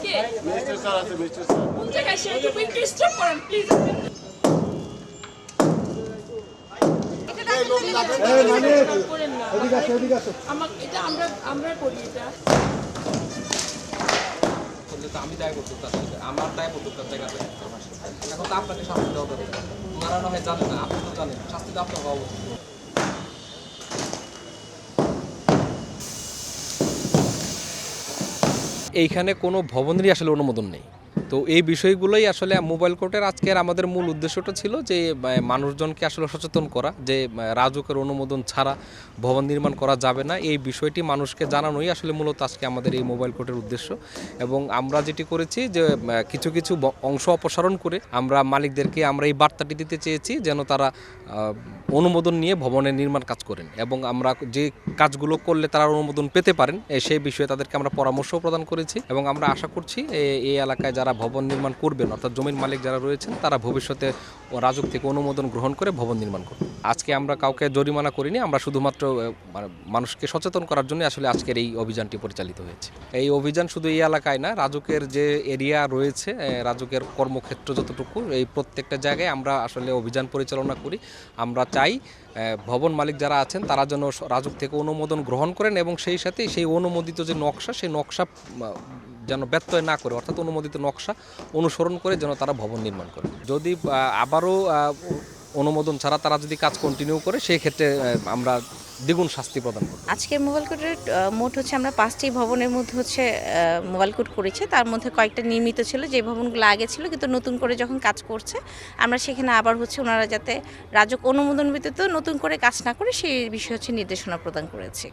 কে mister sir আছে mister sir কোন জায়গায় সে একটু স্টপ করেন প্লিজ এটা আমরা করি এটা আমি দায় করতে আমার দায় করতে জায়গাতে এখন তো আপনাকে শাস্তি দেওয়া দরকার ওনারা না হয় জানেন না আপনি তো জানেন শাস্তি তো আপনার হওয়া উচিত এইখানে কোনো ভবনেরই আসলে অনুমোদন নেই তো এই বিষয়গুলোই আসলে মোবাইল কোর্টের আজকের আমাদের মূল উদ্দেশ্যটা ছিল যে মানুষজনকে আসলে সচেতন করা যে রাজুকের অনুমোদন ছাড়া ভবন নির্মাণ করা যাবে না এই বিষয়টি মানুষকে জানানোই আসলে মূলত আজকে আমাদের এই মোবাইল কোর্টের উদ্দেশ্য এবং আমরা যেটি করেছি যে কিছু কিছু অংশ অপসারণ করে আমরা মালিকদেরকে আমরা এই বার্তাটি দিতে চেয়েছি যেন তারা অনুমোদন নিয়ে ভবনের নির্মাণ কাজ করেন এবং আমরা যে কাজগুলো করলে তারা অনুমোদন পেতে পারেন সেই বিষয়ে তাদেরকে আমরা পরামর্শ প্রদান করেছি এবং আমরা আশা করছি এই এলাকায় যারা ভবন নির্মাণ করবেন অর্থাৎ জমির মালিক যারা রয়েছেন তারা ভবিষ্যতে রাজুক থেকে অনুমোদন গ্রহণ করে ভবন নির্মাণ করবেন আজকে আমরা কাউকে জরিমানা করিনি আমরা শুধুমাত্র মানুষকে সচেতন করার জন্য আসলে আজকের এই অভিযানটি পরিচালিত হয়েছে এই অভিযান শুধু এই এলাকায় না রাজুকের যে এরিয়া রয়েছে রাজুকের কর্মক্ষেত্র যতটুকু এই প্রত্যেকটা জায়গায় আমরা আসলে অভিযান পরিচালনা করি আমরা চাই ভবন মালিক যারা আছেন তারা যেন রাজুক থেকে অনুমোদন গ্রহণ করেন এবং সেই সাথে সেই অনুমোদিত যে নকশা সেই নকশা যেন ব্যত্যয় না করে অর্থাৎ অনুমোদিত নকশা অনুসরণ করে যেন তারা ভবন নির্মাণ করে যদি আবারও অনুমোদন ছাড়া তারা যদি কাজ কন্টিনিউ করে সেই ক্ষেত্রে আমরা দ্বিগুণ শাস্তি প্রদান করব আজকের মোবাইল কোর্টের মোট হচ্ছে আমরা 5টি ভবনের মধ্যে হচ্ছে মোবাইল কোর্ট করেছি তার মধ্যে কয়েকটা নির্মিত ছিল যে ভবনগুলো আগে ছিল কিন্তু নতুন করে যখন কাজ করছে আমরা সেখানে আবার হচ্ছে ওনারা যাতে রাজুক অনুমোদন ব্যতীত নতুন করে কাজ না করে সেই বিষয়ে হচ্ছে নির্দেশনা প্রদান করেছি